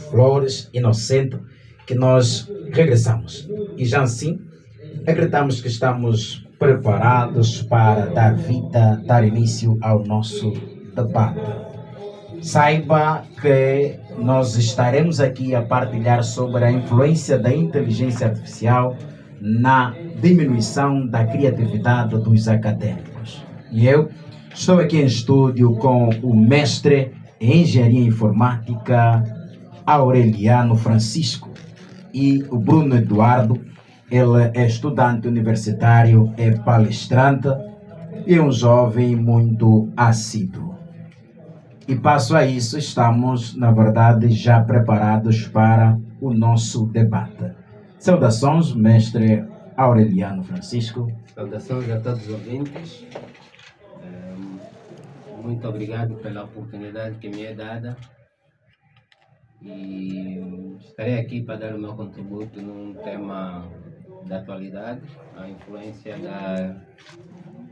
flores, inocente, que nós regressamos. E já assim, acreditamos que estamos preparados para dar vida, dar início ao nosso debate. Saiba que nós estaremos aqui a partilhar sobre a influência da inteligência artificial na diminuição da criatividade dos acadêmicos. E eu estou aqui em estúdio com o mestre em Engenharia Informática Aureliano Francisco e o Bruno Eduardo. Ele é estudante universitário, é palestrante e é um jovem muito assíduo. E passo a isso, estamos, na verdade, já preparados para o nosso debate. Saudações, mestre Aureliano Francisco. Saudações a todos os ouvintes. Muito obrigado pela oportunidade que me é dada. E estarei aqui para dar o meu contributo num tema da atualidade, a influência da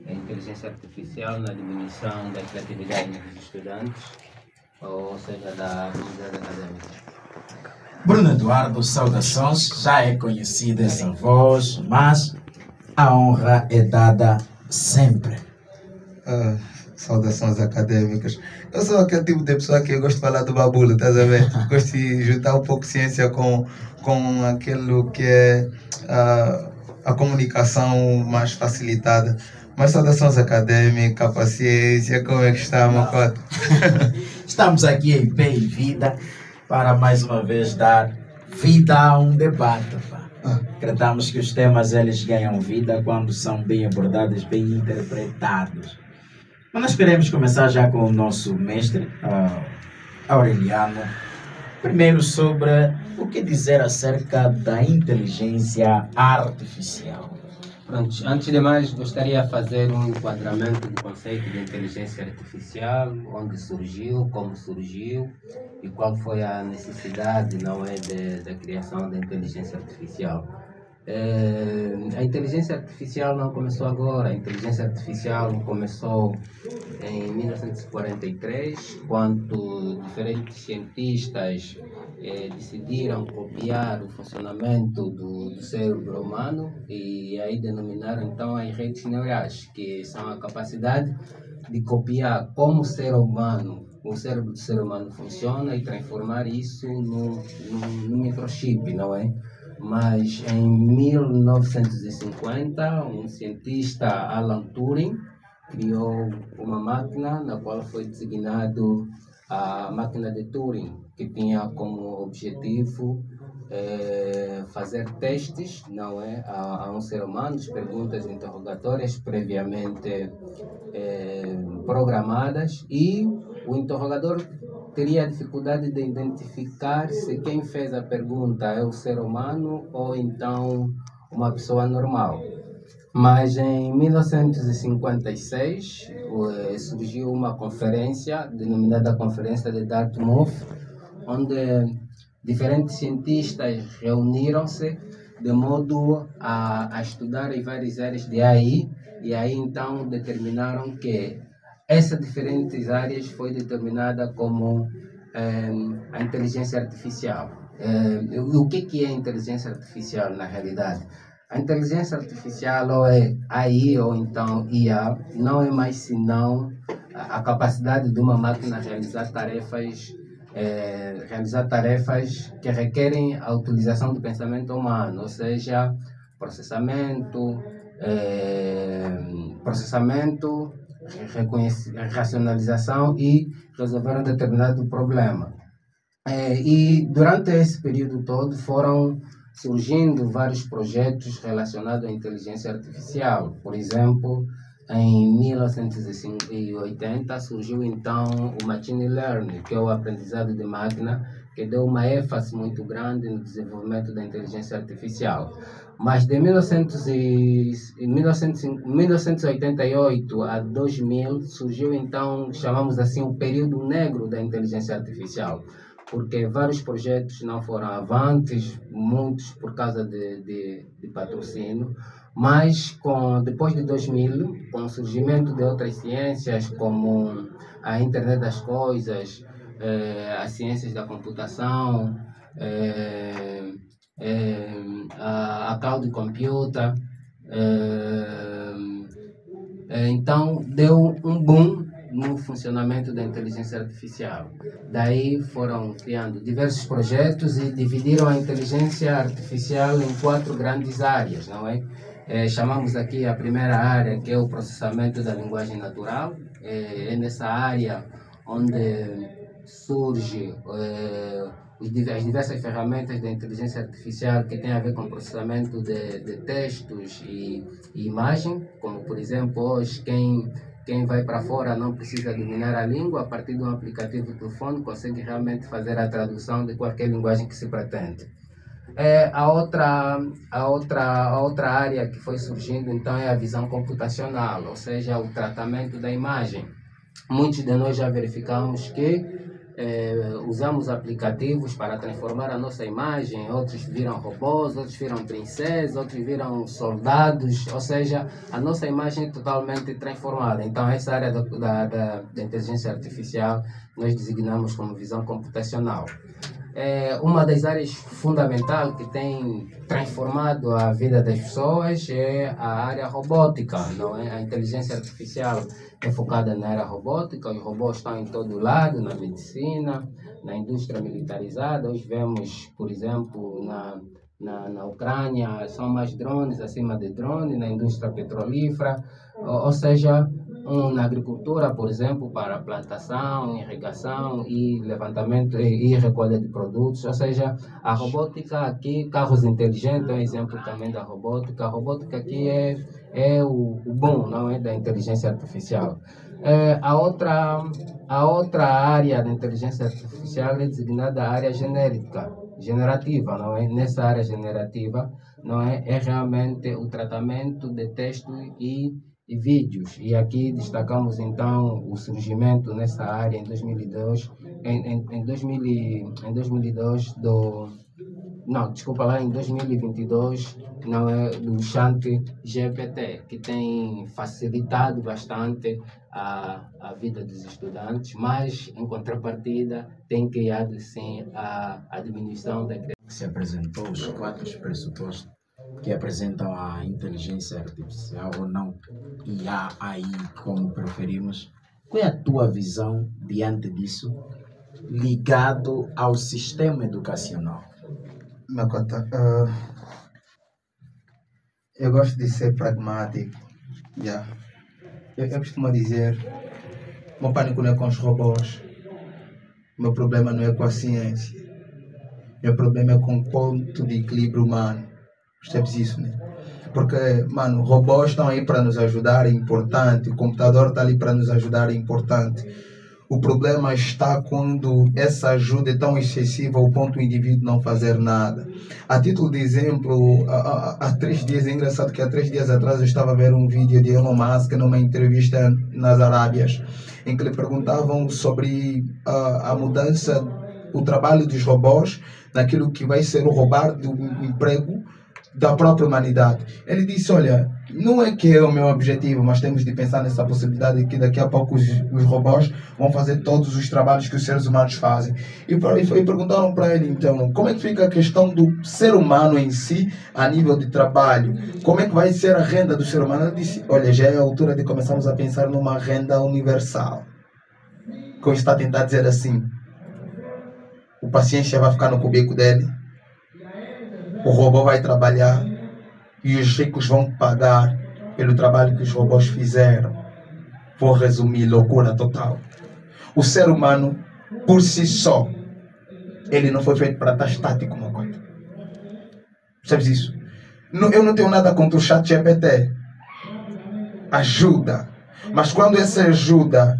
inteligência artificial na diminuição da criatividade dos estudantes, ou seja, da comunidade acadêmica. Bruno Eduardo, saudações, já é conhecida essa voz, mas a honra é dada sempre. Saudações acadêmicas. Eu sou aquele tipo de pessoa que eu gosto de falar do babulo, estás a ver? Gosto de juntar um pouco de ciência com aquilo que é a comunicação mais facilitada. Mas saudações acadêmicas, paciência, como é que está, Macoto? Estamos aqui em pé e vida para mais uma vez dar vida a um debate. Acreditamos que os temas eles ganham vida quando são bem abordados, bem interpretados. Mas nós queremos começar já com o nosso mestre, Aureliano. Primeiro sobre o que dizer acerca da inteligência artificial. Pronto, antes de mais gostaria de fazer um enquadramento do conceito de inteligência artificial, onde surgiu, como surgiu e qual foi a necessidade, não é, da criação da inteligência artificial. A inteligência artificial não começou agora, a inteligência artificial começou em 1943, quando diferentes cientistas decidiram copiar o funcionamento do cérebro humano e aí denominaram então as redes neurais, que são a capacidade de copiar como o cérebro do ser humano funciona e transformar isso num microchip, não é? Mas em 1950, um cientista, Alan Turing, criou uma máquina na qual foi designado a máquina de Turing, que tinha como objetivo fazer testes, não é, a um ser humano, perguntas interrogatórias previamente programadas, e o interrogador teria a dificuldade de identificar se quem fez a pergunta é o ser humano ou então uma pessoa normal. Mas em 1956 surgiu uma conferência denominada Conferência de Dartmouth, onde diferentes cientistas reuniram-se de modo a estudar as várias áreas de AI, e aí então determinaram que essas diferentes áreas foi determinada como a inteligência artificial. O que é inteligência artificial na realidade? A inteligência artificial, ou é AI ou então IA, não é mais senão a capacidade de uma máquina realizar tarefas que requerem a utilização do pensamento humano, ou seja, processamento, racionalização e resolver um determinado problema. E durante esse período todo foram surgindo vários projetos relacionados à inteligência artificial. Por exemplo, em 1980 surgiu então o Machine Learning, que é o aprendizado de máquina, que deu uma ênfase muito grande no desenvolvimento da inteligência artificial. Mas de 1988 a 2000 surgiu então, chamamos assim, um período negro da inteligência artificial, porque vários projetos não foram avantes, muitos por causa de patrocínio, mas depois de 2000, com o surgimento de outras ciências como a internet das coisas, as ciências da computação, a cloud computer. Então, deu um boom no funcionamento da inteligência artificial. Daí foram criando diversos projetos e dividiram a inteligência artificial em 4 grandes áreas, não é? Chamamos aqui a primeira área, que é o processamento da linguagem natural. É nessa área onde surge as diversas ferramentas da inteligência artificial que têm a ver com processamento de textos e imagem, como por exemplo hoje quem vai para fora não precisa dominar a língua, a partir de um aplicativo de telefone consegue realmente fazer a tradução de qualquer linguagem que se pretende. A outra área que foi surgindo então é a visão computacional, ou seja, o tratamento da imagem. Muitos de nós já verificamos que usamos aplicativos para transformar a nossa imagem, outros viram robôs, outros viram princesas, outros viram soldados, ou seja, a nossa imagem é totalmente transformada. Então essa área da inteligência artificial nós designamos como visão computacional. Uma das áreas fundamentais que tem transformado a vida das pessoas é a área robótica, não é? A inteligência artificial é focada na área robótica, os robôs estão em todo lado, na medicina, na indústria militarizada. Hoje vemos, por exemplo, na Ucrânia, são mais drones, acima de drones, na indústria petrolífera, ou seja, na agricultura, por exemplo, para plantação, irrigação e levantamento e recolha de produtos. Ou seja, a robótica aqui, carros inteligentes é um exemplo também da robótica. A robótica aqui é o bom, não é, da inteligência artificial. A outra área da inteligência artificial é designada área generativa, não é? Nessa área generativa, não é realmente o tratamento de texto e vídeos. E aqui destacamos então o surgimento nessa área em 2002, em 2022 em 2022, não é, do ChatGPT, que tem facilitado bastante a vida dos estudantes, mas em contrapartida tem criado sim a diminuição da criação. Se apresentou os 4 pressupostos que apresentam a inteligência artificial ou não, IA, AI, como preferimos. Qual é a tua visão diante disso, ligado ao sistema educacional? Meu cota, eu gosto de ser pragmático. Eu costumo dizer, meu pânico não é com os robôs, meu problema não é com a ciência, meu problema é com o ponto de equilíbrio humano. Percebes isso, né? Porque, mano, robôs estão aí para nos ajudar, é importante. O computador está ali para nos ajudar, é importante. O problema está quando essa ajuda é tão excessiva ao ponto do indivíduo não fazer nada. A título de exemplo, há 3 dias, é engraçado que há 3 dias atrás eu estava a ver um vídeo de Elon Musk numa entrevista nas Arábias, em que lhe perguntavam sobre a mudança, o trabalho dos robôs, naquilo que vai ser o roubar do emprego da própria humanidade. Ele disse, olha, não é que é o meu objetivo, mas temos de pensar nessa possibilidade de que daqui a pouco os robôs vão fazer todos os trabalhos que os seres humanos fazem. E perguntaram para ele, então, como é que fica a questão do ser humano em si, a nível de trabalho? Como é que vai ser a renda do ser humano? Ele disse, olha, já é a altura de começarmos a pensar numa renda universal. Com isso está a tentar dizer assim, o paciente vai ficar no cubico dele, o robô vai trabalhar e os ricos vão pagar pelo trabalho que os robôs fizeram. Vou resumir, loucura total. O ser humano, por si só, ele não foi feito para estar estático, uma coisa. Sabes isso? Eu não tenho nada contra o ChatGPT. Ajuda. Mas quando essa ajuda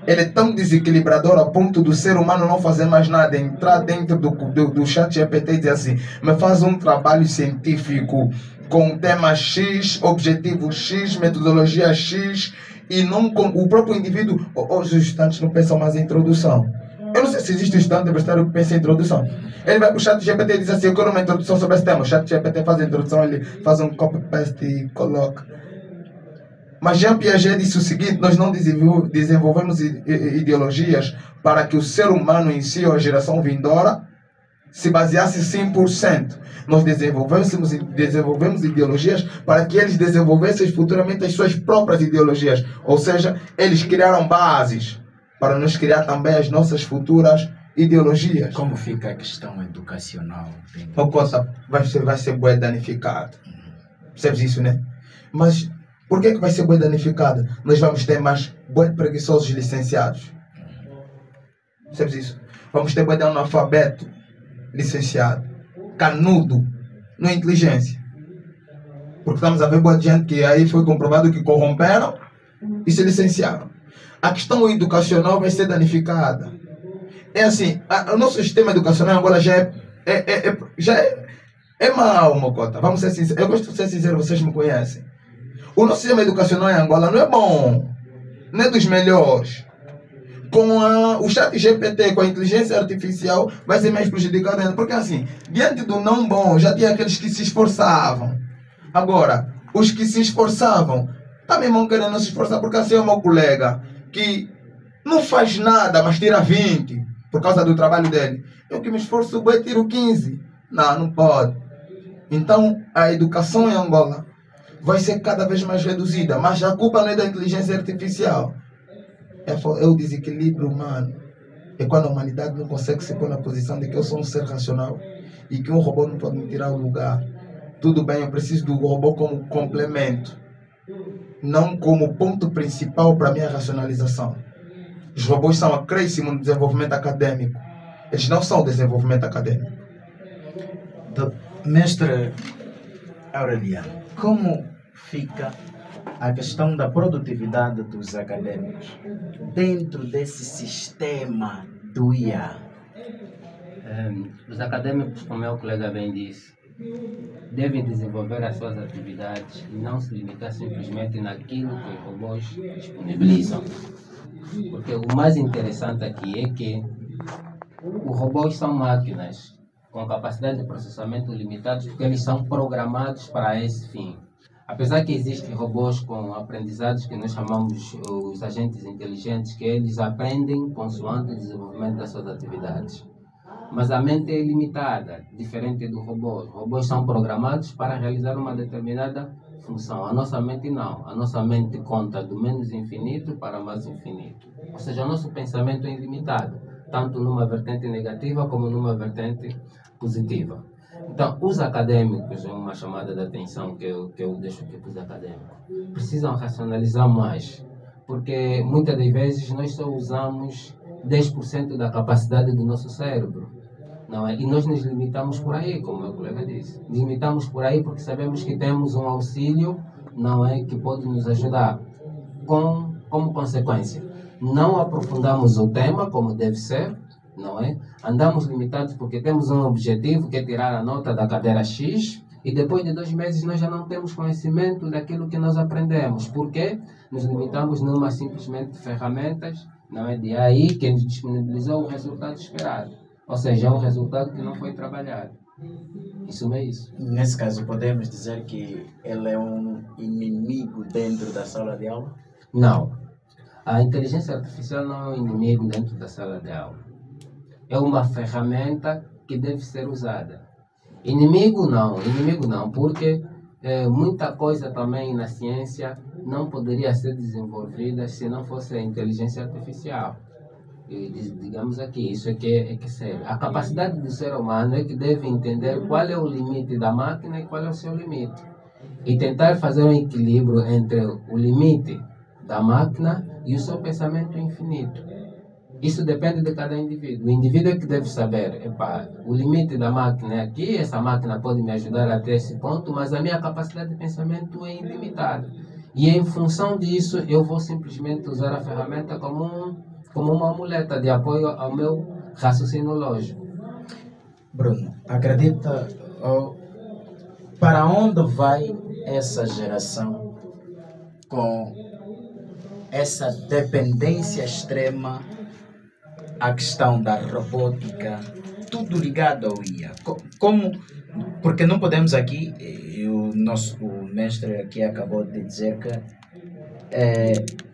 ele é tão desequilibrador a ponto do ser humano não fazer mais nada, entrar dentro do ChatGPT e dizer assim, me faz um trabalho científico com tema X, objetivo X, metodologia X, e não com o próprio indivíduo. Hoje os estudantes não pensam mais em introdução. Eu não sei se existe um estudante universitário que pensa em introdução. Ele vai para o ChatGPT e diz assim, eu quero uma introdução sobre esse tema. O ChatGPT faz a introdução, ele faz um copy-paste e coloca. Mas Jean Piaget disse o seguinte: nós não desenvolvemos ideologias para que o ser humano em si, ou a geração vindoura, se baseasse 100%. Nós desenvolvemos ideologias para que eles desenvolvessem futuramente as suas próprias ideologias. Ou seja, eles criaram bases para nos criar também as nossas futuras ideologias. Como fica a questão educacional? Uma coisa vai ser bem danificada. Percebes isso, né? Mas por que vai ser bem danificada? Nós vamos ter mais bem preguiçosos licenciados. Percebes isso? Vamos ter bem analfabeto licenciado. Canudo, não é inteligência. Porque estamos a ver boa gente que aí foi comprovado que corromperam e se licenciaram. A questão educacional vai ser danificada. É assim, o nosso sistema educacional em Angola já é mau, Mocota. Vamos ser sinceros. Eu gosto de ser sincero, vocês me conhecem. O nosso sistema educacional em Angola não é bom. Não é dos melhores. Com o chat GPT, com a inteligência artificial, vai ser mais prejudicado ainda. Porque assim, diante do não bom, já tinha aqueles que se esforçavam. Agora, os que se esforçavam, também vão querer não se esforçar, porque assim é o meu colega, que não faz nada, mas tira 20, por causa do trabalho dele. Eu que me esforço, eu tiro 15. Não pode. Então, a educação em Angola vai ser cada vez mais reduzida, mas a culpa não é da inteligência artificial. É o desequilíbrio humano. É quando a humanidade não consegue se pôr na posição de que eu sou um ser racional e que um robô não pode me tirar o lugar. Tudo bem, eu preciso do robô como complemento, não como ponto principal para a minha racionalização. Os robôs são acréscimo no desenvolvimento acadêmico. Eles não são desenvolvimento acadêmico. Mestre Aureliano, como fica a questão da produtividade dos acadêmicos dentro desse sistema do IA? Os acadêmicos, como meu colega bem disse, devem desenvolver as suas atividades e não se limitar simplesmente naquilo que os robôs disponibilizam. Porque o mais interessante aqui é que os robôs são máquinas com capacidade de processamento limitados, porque eles são programados para esse fim. Apesar que existem robôs com aprendizados que nós chamamos os agentes inteligentes, que eles aprendem consoante o desenvolvimento das suas atividades. Mas a mente é limitada, diferente do robô. Os robôs são programados para realizar uma determinada função. A nossa mente não. A nossa mente conta do menos infinito para mais infinito. Ou seja, o nosso pensamento é ilimitado, tanto numa vertente negativa como numa vertente positiva. Então, os acadêmicos, é uma chamada de atenção que eu deixo aqui para os acadêmicos, precisam racionalizar mais, porque muitas das vezes nós só usamos 10% da capacidade do nosso cérebro, não é? E nós nos limitamos por aí, como o meu colega disse. Nos limitamos por aí porque sabemos que temos um auxílio, não é, que pode nos ajudar. Como consequência, não aprofundamos o tema como deve ser, não é? Andamos limitados porque temos um objetivo, que é tirar a nota da cadeira X, e depois de 2 meses nós já não temos conhecimento daquilo que nós aprendemos. Por quê? Nos limitamos numa simplesmente ferramentas, não é, de AI, que nos disponibilizou o resultado esperado. Ou seja, é um resultado que não foi trabalhado. Isso é isso. Nesse caso, podemos dizer que ele é um inimigo dentro da sala de aula? Não. A inteligência artificial não é um inimigo dentro da sala de aula. É uma ferramenta que deve ser usada. Inimigo não, porque muita coisa também na ciência não poderia ser desenvolvida se não fosse a inteligência artificial. E, digamos aqui, isso é que serve. A capacidade do ser humano é que deve entender qual é o limite da máquina e qual é o seu limite. E tentar fazer um equilíbrio entre o limite da máquina e o seu pensamento infinito. Isso depende de cada indivíduo. O indivíduo é que deve saber, o limite da máquina é aqui, essa máquina pode me ajudar até esse ponto, mas a minha capacidade de pensamento é ilimitada. E em função disso, eu vou simplesmente usar a ferramenta como uma muleta de apoio ao meu raciocínio lógico. Bruno, acredita para onde vai essa geração com essa dependência extrema à questão da robótica, tudo ligado ao IA? Porque não podemos aqui, o mestre aqui acabou de dizer que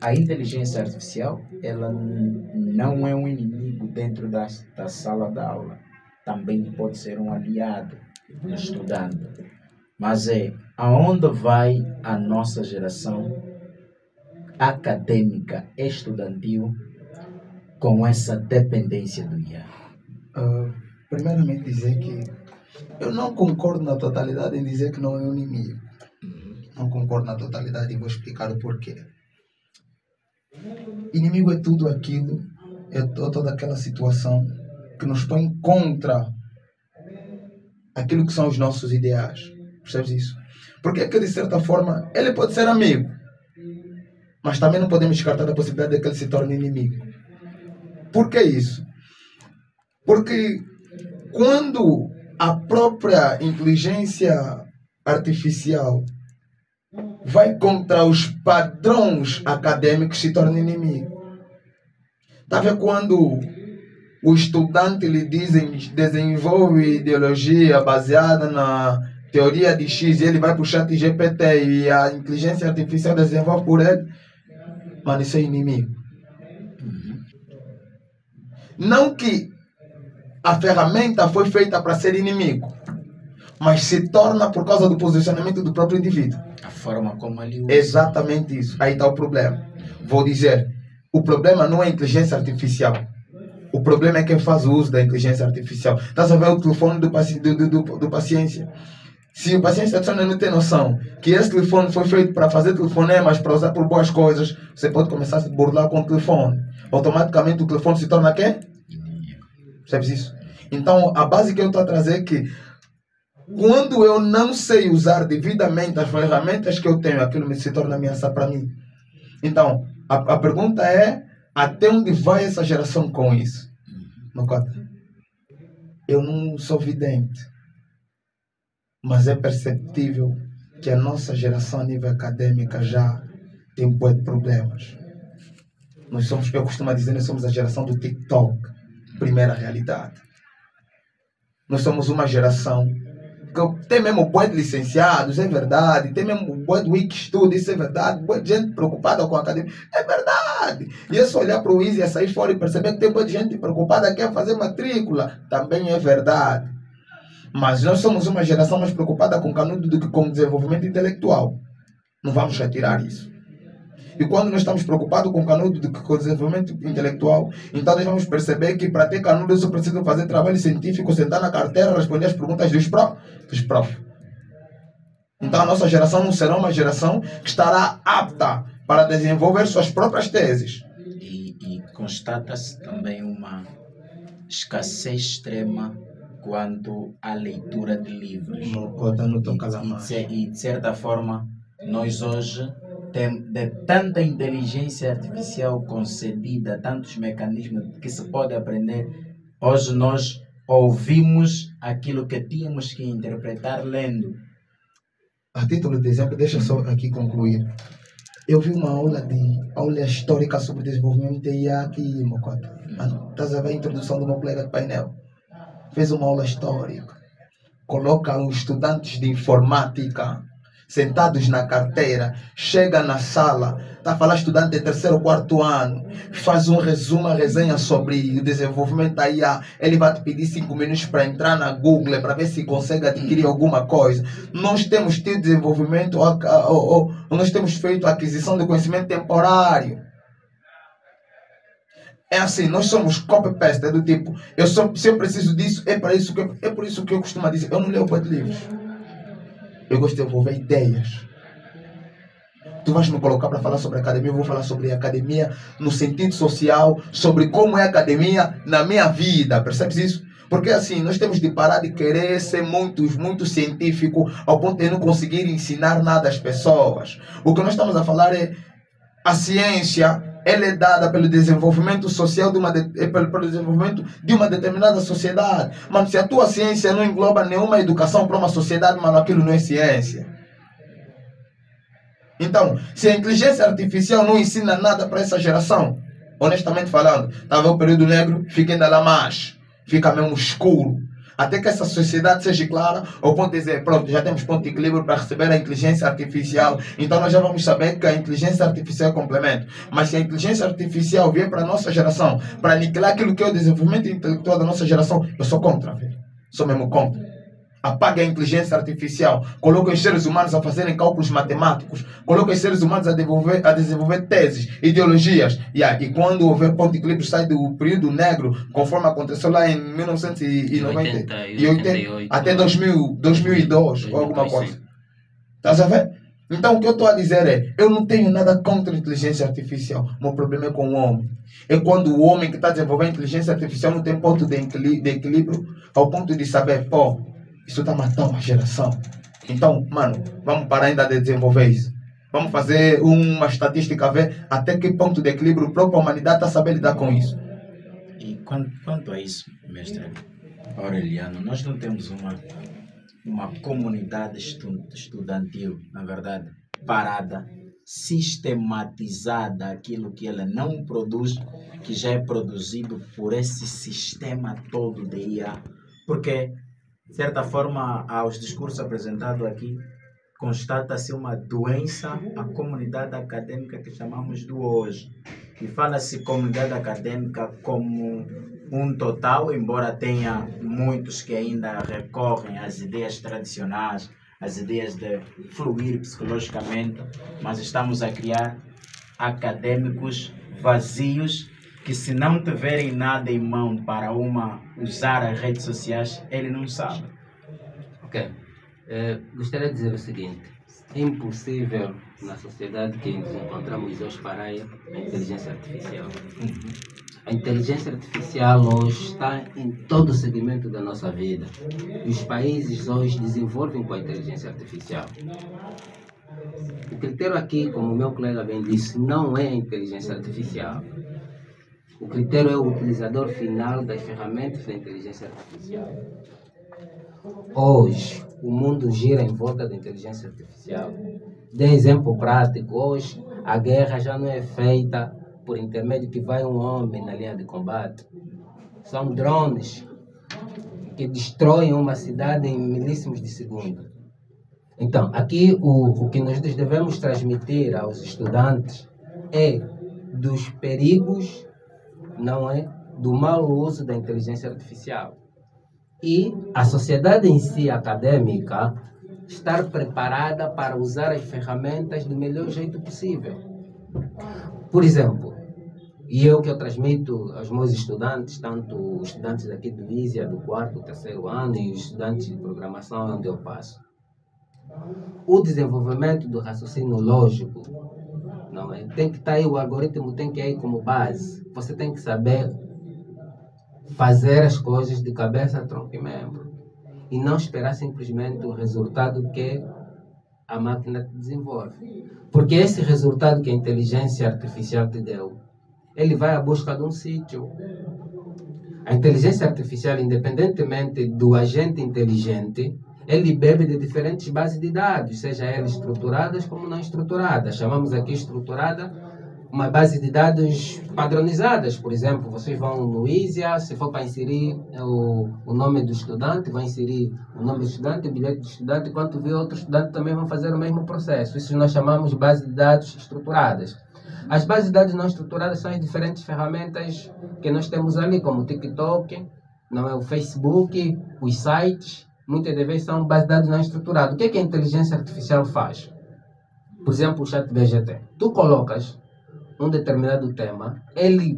a inteligência artificial, ela não é um inimigo dentro da sala de aula. Também pode ser um aliado do estudante. Mas aonde vai a nossa geração acadêmica estudantil com essa dependência do IA? Primeiramente dizer que eu não concordo na totalidade em dizer que não é um inimigo. Não concordo na totalidade e vou explicar o porquê. Inimigo é tudo aquilo, é toda aquela situação que nos põe contra aquilo que são os nossos ideais. Percebes isso? Porque é que, de certa forma, ele pode ser amigo, mas também não podemos descartar a possibilidade de que ele se torne inimigo. Por que isso? Porque quando a própria inteligência artificial vai contra os padrões acadêmicos, se torna inimigo. Está a ver quando o estudante lhe desenvolve ideologia baseada na teoria de X e ele vai para o chat GPT e a inteligência artificial desenvolve por ele? Mano, isso é inimigo. Não que a ferramenta foi feita para ser inimigo, mas se torna por causa do posicionamento do próprio indivíduo. A forma como ele usa. Exatamente isso. Aí está o problema. Vou dizer, o problema não é a inteligência artificial. O problema é quem faz o uso da inteligência artificial. Estás a ver o telefone do paciente? Se o paciente não tem noção que esse telefone foi feito para fazer telefonemas, para usar por boas coisas, você pode começar a se burlar com o telefone. Automaticamente o telefone se torna quê? Sabes isso? Então, a base que eu estou a trazer é que quando eu não sei usar devidamente as ferramentas que eu tenho, aquilo se torna ameaça para mim. Então, a pergunta é, até onde vai essa geração com isso? Eu não sou vidente, mas é perceptível que a nossa geração a nível acadêmico já tem um pouco de problemas. Eu costumo dizer, nós somos a geração do TikTok, primeira realidade. Nós somos uma geração que tem mesmo boi de licenciados, é verdade. Tem mesmo boi de Wikistudio, isso é verdade. Boi de gente preocupada com a academia, é verdade. E é só olhar para o Easy, sair fora e perceber que tem boi de gente preocupada que quer fazer matrícula, também é verdade. Mas nós somos uma geração mais preocupada com canudo do que com desenvolvimento intelectual. Não vamos retirar isso. E quando nós estamos preocupados com canudo do que com desenvolvimento intelectual, então nós vamos perceber que para ter canudo eu só preciso fazer trabalho científico, sentar na carteira, responder as perguntas dos prof. Então a nossa geração não será uma geração que estará apta para desenvolver suas próprias teses. E constata-se também uma escassez extrema quanto à leitura de livros. E de certa forma, nós hoje de tanta inteligência artificial concedida, tantos mecanismos que se pode aprender, hoje nós ouvimos aquilo que tínhamos que interpretar lendo. A título de exemplo, deixa só aqui concluir. Eu vi uma aula histórica sobre desenvolvimento de IA aqui em Mocoto. Estás a ver a introdução do meu colega de painel? Fez uma aula histórica. Coloca os estudantes de informática sentados na carteira, chega na sala, está a falar estudante de 3º ou 4º ano, faz um resumo, uma resenha sobre o desenvolvimento da IA, ele vai te pedir 5 minutos para entrar na Google, para ver se consegue adquirir alguma coisa. Nós temos tido desenvolvimento, ou nós temos feito aquisição de conhecimento temporário. É assim, nós somos copy-paste, é do tipo, se eu preciso disso, é por isso que eu costumo dizer, eu não leio de livros. Eu gosto de desenvolver ideias. Tu vais me colocar para falar sobre academia, eu vou falar sobre academia no sentido social, sobre como é a academia na minha vida, percebes isso? Porque assim, nós temos de parar de querer ser muito científico ao ponto de não conseguir ensinar nada às pessoas. O que nós estamos a falar é a ciência, ela é dada pelo desenvolvimento social pelo desenvolvimento de uma determinada sociedade. Mano, se a tua ciência não engloba nenhuma educação para uma sociedade, mano, aquilo não é ciência. Então, se a inteligência artificial não ensina nada para essa geração, honestamente falando, tá vendo o período negro, fica ainda lá mais, fica mesmo escuro. Até que essa sociedade seja clara, ao ponto de dizer, pronto, já temos ponto de equilíbrio para receber a inteligência artificial, então nós já vamos saber que a inteligência artificial é complemento. Mas se a inteligência artificial vier para a nossa geração, para aniquilar aquilo que é o desenvolvimento intelectual da nossa geração, eu sou contra, velho. Sou mesmo contra. Apague a inteligência artificial, coloque os seres humanos a fazerem cálculos matemáticos, coloque os seres humanos a desenvolver teses, ideologias. E quando houver ponto de equilíbrio, sai do período negro, conforme aconteceu lá em 1988 até 2002 ou alguma coisa. Estás a ver? Então o que eu estou a dizer é, eu não tenho nada contra a inteligência artificial, o meu problema é com o homem. É quando o homem que está desenvolvendo a inteligência artificial não tem ponto de equilíbrio ao ponto de saber, pô, isso está matando uma geração. Então, mano, vamos parar ainda de desenvolver isso. Vamos fazer uma estatística, ver até que ponto de equilíbrio a própria humanidade está sabendo lidar com isso. E quanto a isso, mestre Aureliano, nós não temos uma comunidade estudantil, na verdade, parada, sistematizada, aquilo que ela não produz, que já é produzido por esse sistema todo de IA. Porque, de certa forma, aos discursos apresentados aqui, constata-se uma doença à comunidade acadêmica que chamamos de hoje. E fala-se comunidade acadêmica como um total, embora tenha muitos que ainda recorrem às ideias tradicionais, às ideias de fluir psicologicamente, mas estamos a criar acadêmicos vazios que, se não tiverem nada em mão para usar as redes sociais, ele não sabe. Ok. Gostaria de dizer o seguinte: é impossível na sociedade que nos encontramos hoje parar a inteligência artificial. A inteligência artificial hoje está em todo o segmento da nossa vida. E os países hoje desenvolvem com a inteligência artificial. O critério aqui, como o meu colega bem disse, não é a inteligência artificial. O critério é o utilizador final das ferramentas da inteligência artificial. Hoje, o mundo gira em volta da inteligência artificial. De exemplo prático, hoje a guerra já não é feita por intermédio que vai um homem na linha de combate. São drones que destroem uma cidade em milíssimos de segundo. Então, aqui o que nós devemos transmitir aos estudantes é dos perigos, não é, do mau uso da inteligência artificial. E a sociedade em si, acadêmica, estar preparada para usar as ferramentas do melhor jeito possível. Por exemplo, e eu que eu transmito aos meus estudantes, tanto os estudantes aqui do ISIA, do 4º, 3º ano, e os estudantes de programação onde eu passo. O desenvolvimento do raciocínio lógico, não é? Tem que estar aí, o algoritmo tem que ir como base. Você tem que saber fazer as coisas de cabeça, tronco e membro. E não esperar simplesmente o resultado que a máquina te desenvolve. Porque esse resultado que a inteligência artificial te deu, ele vai à busca de um sítio. A inteligência artificial, independentemente do agente inteligente, ele bebe de diferentes bases de dados, seja elas estruturadas como não estruturadas. Chamamos aqui estruturada uma base de dados padronizadas. Por exemplo, vocês vão no ISIA, se for para inserir o nome do estudante, vai inserir o nome do estudante, o bilhete do estudante, enquanto vê outro estudante também vão fazer o mesmo processo. Isso nós chamamos de base de dados estruturadas. As bases de dados não estruturadas são as diferentes ferramentas que nós temos ali, como o TikTok, não é, o Facebook, os sites. Muitas vezes são bases de dados não estruturadas. O que é que a inteligência artificial faz? Por exemplo, o ChatGPT. Tu colocas um determinado tema, ele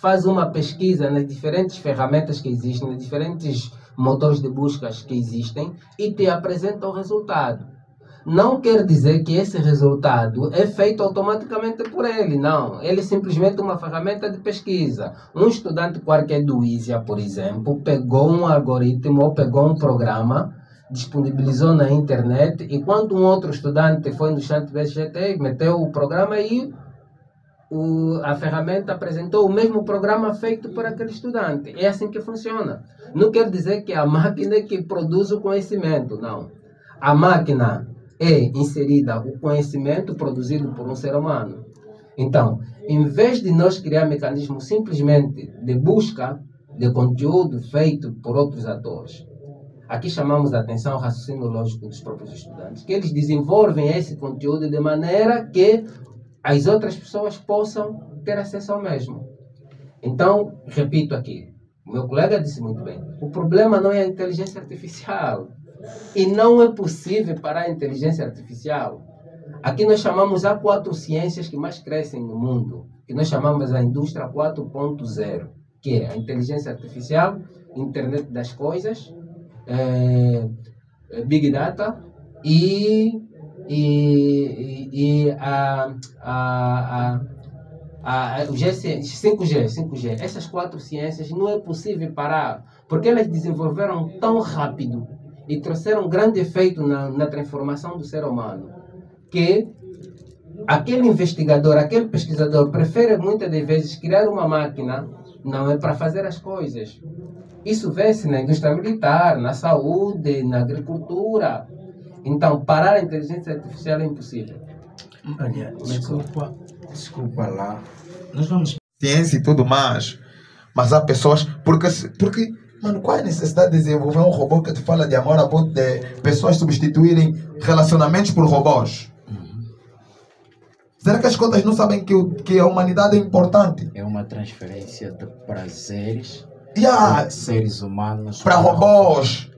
faz uma pesquisa nas diferentes ferramentas que existem, nos diferentes motores de buscas que existem e te apresenta o resultado. Não quer dizer que esse resultado é feito automaticamente por ele, não. Ele é simplesmente uma ferramenta de pesquisa. Um estudante qualquer do ISIA, por exemplo, pegou um algoritmo ou pegou um programa, disponibilizou na internet, e quando um outro estudante foi no ChatGPT, meteu o programa e a ferramenta apresentou o mesmo programa feito por aquele estudante. É assim que funciona. Não quer dizer que a máquina é que produz o conhecimento, não. A máquina é inserida o conhecimento produzido por um ser humano. Então, em vez de nós criar mecanismos simplesmente de busca de conteúdo feito por outros atores, aqui chamamos a atenção ao raciocínio lógico dos próprios estudantes, que eles desenvolvem esse conteúdo de maneira que as outras pessoas possam ter acesso ao mesmo. Então, repito aqui, o meu colega disse muito bem, o problema não é a inteligência artificial e não é possível parar a inteligência artificial. Aqui nós chamamos as 4 ciências que mais crescem no mundo, que nós chamamos a indústria 4.0, que é a inteligência artificial, internet das coisas, Big Data e o 5G. Essas 4 ciências não é possível parar, porque elas desenvolveram tão rápido e trouxeram grande efeito na transformação do ser humano, que aquele investigador, aquele pesquisador prefere muitas das vezes criar uma máquina, não é para fazer as coisas. Isso vê-se na indústria militar, na saúde, na agricultura. Então, parar a inteligência artificial é impossível. Olha, desculpa lá. Nós vamos... Ciência e tudo mais. Mas há pessoas... Porque mano, qual é a necessidade de desenvolver um robô que te fala de amor a ponto de pessoas substituírem relacionamentos por robôs? Será que as contas não sabem que a humanidade é importante? É uma transferência de prazeres de seres humanos para robôs.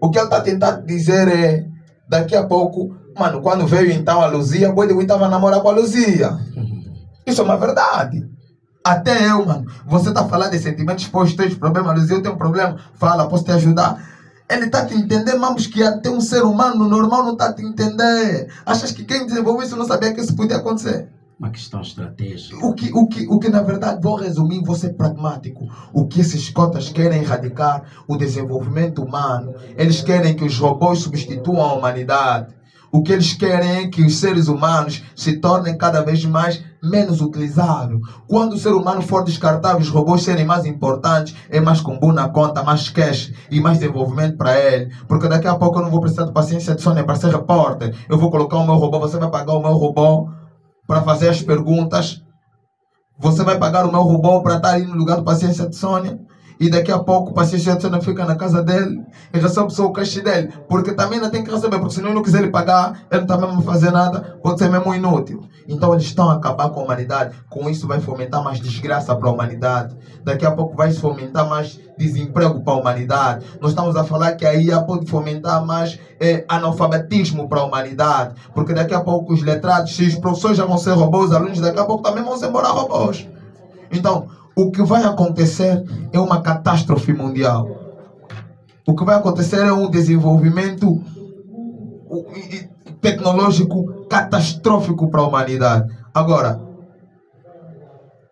O que ele está tentando dizer é, daqui a pouco, mano, quando veio então a Luzia, o Boi de Win estava namorando com a Luzia. Isso é uma verdade. Até eu, mano, você está falando de sentimentos positivos, problema, Luzia, eu tenho um problema, fala, posso te ajudar? Ele está te entendendo, mas que até um ser humano normal não está te entender. Achas que quem desenvolveu isso não sabia que isso podia acontecer? Uma questão estratégica. O que na verdade, vou resumir, vou ser pragmático. O que esses cotas querem erradicar o desenvolvimento humano. Eles querem que os robôs substituam a humanidade. O que eles querem é que os seres humanos se tornem cada vez menos utilizáveis. Quando o ser humano for descartável, os robôs serem mais importantes, é mais combo na conta, mais cash e mais desenvolvimento para ele. Porque daqui a pouco eu não vou precisar de paciência de Sônia para ser repórter. Eu vou colocar o meu robô, você vai pagar o meu robô para fazer as perguntas. Você vai pagar o meu robô para estar aí no lugar do paciência de Sônia. E daqui a pouco o paciente de Sônia fica na casa dele e recebe só o caixa dele. Porque também não tem que receber, porque se não quiser lhe pagar, ele não está mesmo a fazer nada, pode ser mesmo inútil. Então eles estão a acabar com a humanidade. Com isso vai fomentar mais desgraça para a humanidade. Daqui a pouco vai fomentar mais desemprego para a humanidade. Nós estamos a falar que a IA pode fomentar mais analfabetismo para a humanidade. Porque daqui a pouco os letrados, se os professores já vão ser robôs, os alunos daqui a pouco também vão ser embora robôs. Então, o que vai acontecer é uma catástrofe mundial. O que vai acontecer é um desenvolvimento tecnológico catastrófico para a humanidade. Agora,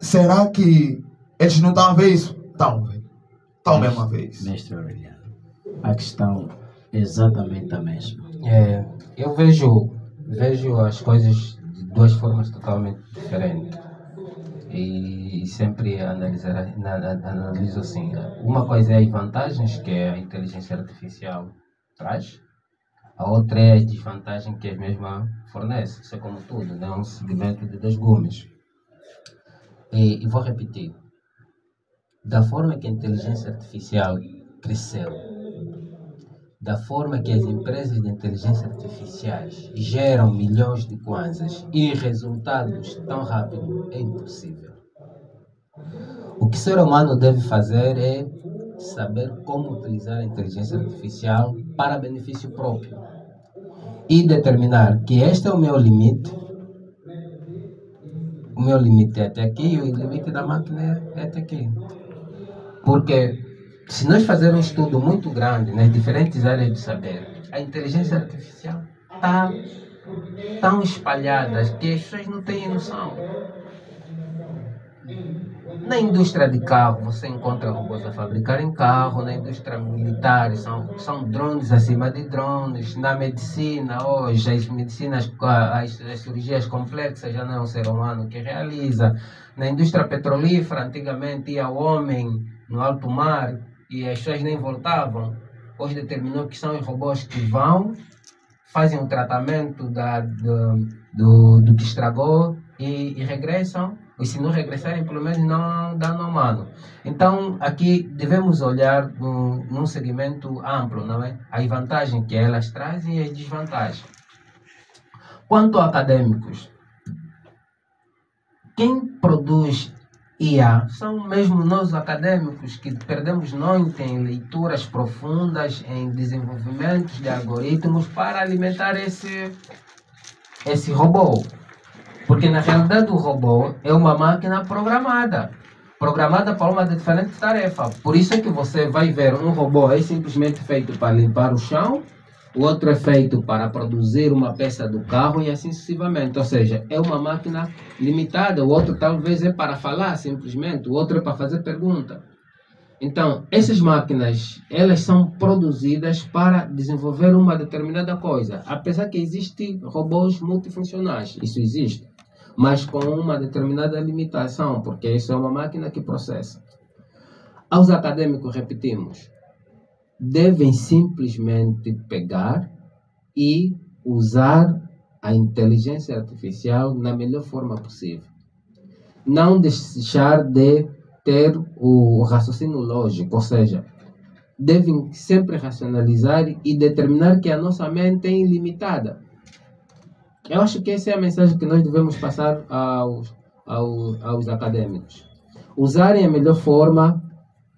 será que eles não estão a ver isso? Estão mesmo a ver isso. Mestre Aureliano, a questão é exatamente a mesma. Eu vejo as coisas de 2 formas totalmente diferentes. E sempre analiso assim. Uma coisa é as vantagens que a inteligência artificial traz, a outra é a desvantagem que a mesma fornece. Isso é como tudo, né? Um segmento de 2 gumes. E vou repetir. Da forma que a inteligência artificial cresceu, da forma que as empresas de inteligência artificiais geram milhões de kwanzas e resultados tão rápido, é impossível. O que o ser humano deve fazer é saber como utilizar a inteligência artificial para benefício próprio e determinar que este é o meu limite. O meu limite é até aqui e o limite da máquina é até aqui. Porque se nós fazermos um estudo muito grande nas diferentes áreas do saber, a inteligência artificial está tão espalhada que as pessoas não têm noção. Na indústria de carro, você encontra robôs a fabricar em carro. Na indústria militar, são drones acima de drones. Na medicina, hoje, as cirurgias complexas já não é um ser humano que realiza. Na indústria petrolífera, antigamente ia o homem no alto mar e as pessoas nem voltavam. Hoje determinou que são os robôs que vão, fazem o tratamento do que estragou e regressam E se não regressarem, pelo menos não dano humano. Então, aqui devemos olhar num segmento amplo, não é? As vantagens que elas trazem e as desvantagens. Quanto a acadêmicos, quem produz IA são mesmo nós acadêmicos que perdemos noite em leituras profundas, em desenvolvimentos de algoritmos para alimentar esse robô. Porque na realidade o robô é uma máquina programada para uma diferente tarefa. Por isso é que você vai ver um robô é simplesmente feito para limpar o chão, o outro é feito para produzir uma peça do carro e assim sucessivamente. Ou seja, é uma máquina limitada. O outro talvez é para falar simplesmente, o outro é para fazer pergunta. Então, essas máquinas, elas são produzidas para desenvolver uma determinada coisa. Apesar que existem robôs multifuncionais, isso existe, mas com uma determinada limitação, porque isso é uma máquina que processa. Aos acadêmicos, repetimos, devem simplesmente pegar e usar a inteligência artificial na melhor forma possível. Não deixar de ter o raciocínio lógico, ou seja, devem sempre racionalizar e determinar que a nossa mente é ilimitada. Eu acho que essa é a mensagem que nós devemos passar aos acadêmicos. Usarem a melhor forma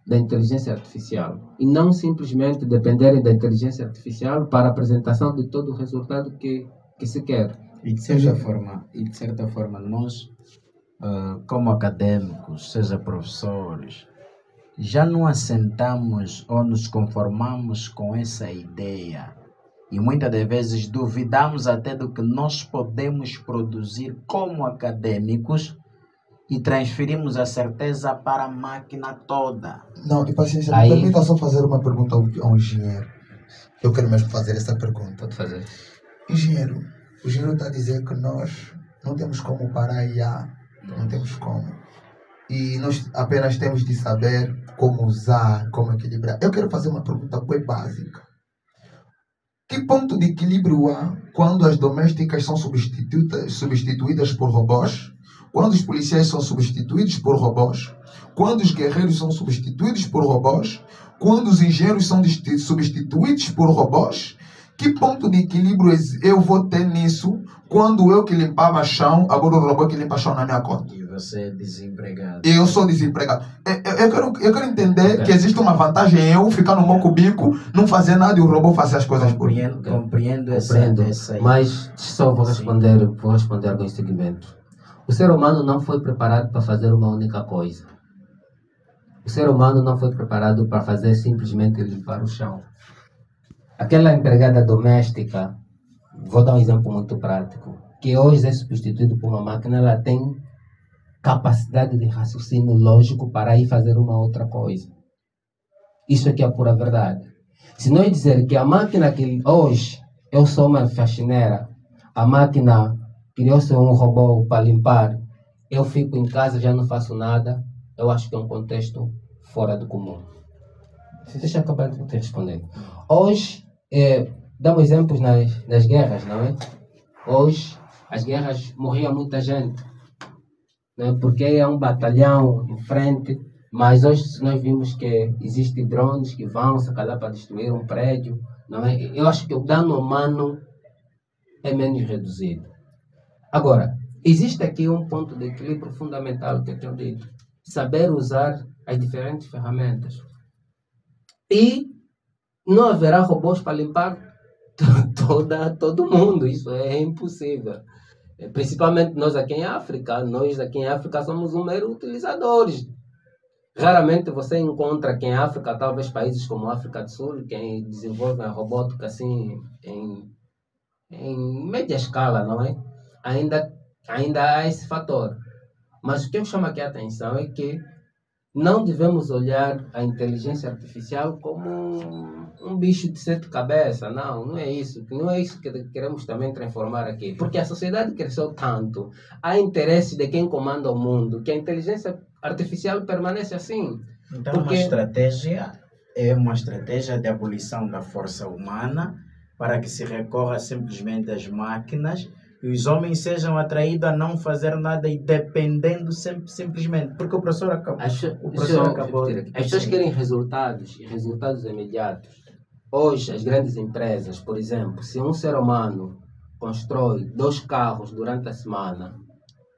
da inteligência artificial e não simplesmente dependerem da inteligência artificial para a apresentação de todo o resultado que se quer. E de certa forma nós, como acadêmicos, seja professores, já não assentamos ou nos conformamos com essa ideia e muitas das vezes duvidamos até do que nós podemos produzir como acadêmicos e transferimos a certeza para a máquina toda. Não, e paciência, me permita só fazer uma pergunta ao engenheiro. Eu quero mesmo fazer essa pergunta. Pode fazer. Engenheiro, o engenheiro está a dizer que nós não temos como parar a IA, não temos como. E nós apenas temos de saber como usar, como equilibrar. Eu quero fazer uma pergunta bem básica. Que ponto de equilíbrio há quando as domésticas são substituídas por robôs? Quando os policiais são substituídos por robôs? Quando os guerreiros são substituídos por robôs? Quando os engenheiros são substituídos por robôs? Que ponto de equilíbrio eu vou ter nisso quando eu que limpava chão, agora o robô que limpa chão na minha conta? E você é desempregado. Eu sou desempregado. Eu quero entender que existe uma vantagem em eu ficar no meu cubico, não fazer nada e o robô fazer as coisas por mim. Compreendo essa mas só vou responder alguns segmentos. O ser humano não foi preparado para fazer uma única coisa. O ser humano não foi preparado para fazer simplesmente limpar o chão. Aquela empregada doméstica, vou dar um exemplo muito prático, que hoje é substituído por uma máquina, ela tem capacidade de raciocínio lógico para ir fazer uma outra coisa. Isso aqui é a pura verdade. Se nós dizer que a máquina que hoje eu sou uma faxineira, a máquina criou-se um robô para limpar, eu fico em casa, já não faço nada, eu acho que é um contexto fora do comum. Deixa eu acabar de responder. Hoje, damos exemplos nas guerras, não é? Hoje, as guerras morria muita gente, né? Porque é um batalhão em frente, mas hoje nós vimos que existem drones que vão, se calhar, para destruir um prédio, não é? Eu acho que o dano humano é menos reduzido. Agora, existe aqui um ponto de equilíbrio fundamental que eu tenho dito. Saber usar as diferentes ferramentas. E não haverá robôs para limpar todo mundo. Isso é impossível. Principalmente nós aqui em África. Nós aqui em África somos um mero utilizadores. Raramente você encontra aqui em África, talvez países como a África do Sul, que desenvolvem a robótica assim em média escala, não é? Ainda há esse fator. Mas o que eu chamo aqui a atenção é que não devemos olhar a inteligência artificial como um bicho de 7 cabeças. Não é isso. Não é isso que queremos também transformar aqui. Porque a sociedade cresceu tanto, há interesse de quem comanda o mundo, que a inteligência artificial permanece assim. Então a estratégia é uma estratégia de abolição da força humana para que se recorra simplesmente às máquinas e os homens sejam atraídos a não fazer nada e dependendo simplesmente. Porque o professor acabou. O professor acabou. As pessoas querem resultados e resultados imediatos. Hoje, as grandes empresas, por exemplo, se um ser humano constrói 2 carros durante a semana,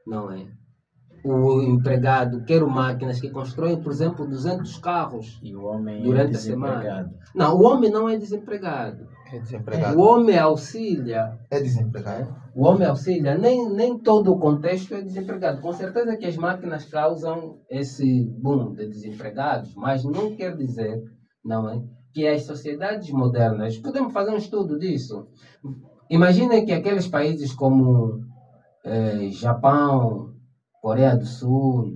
não é? O empregado quer máquinas que constroem, por exemplo, 200 carros E o homem durante é a semana. desempregado. Não, o homem não é desempregado. É O desempregado. homem auxilia. É desempregado. O homem auxilia. Nem todo o contexto é desempregado. Com certeza que as máquinas causam esse boom de desempregados, mas não quer dizer, não é, que as sociedades modernas, podemos fazer um estudo disso. Imaginem que aqueles países como Japão, Coreia do Sul,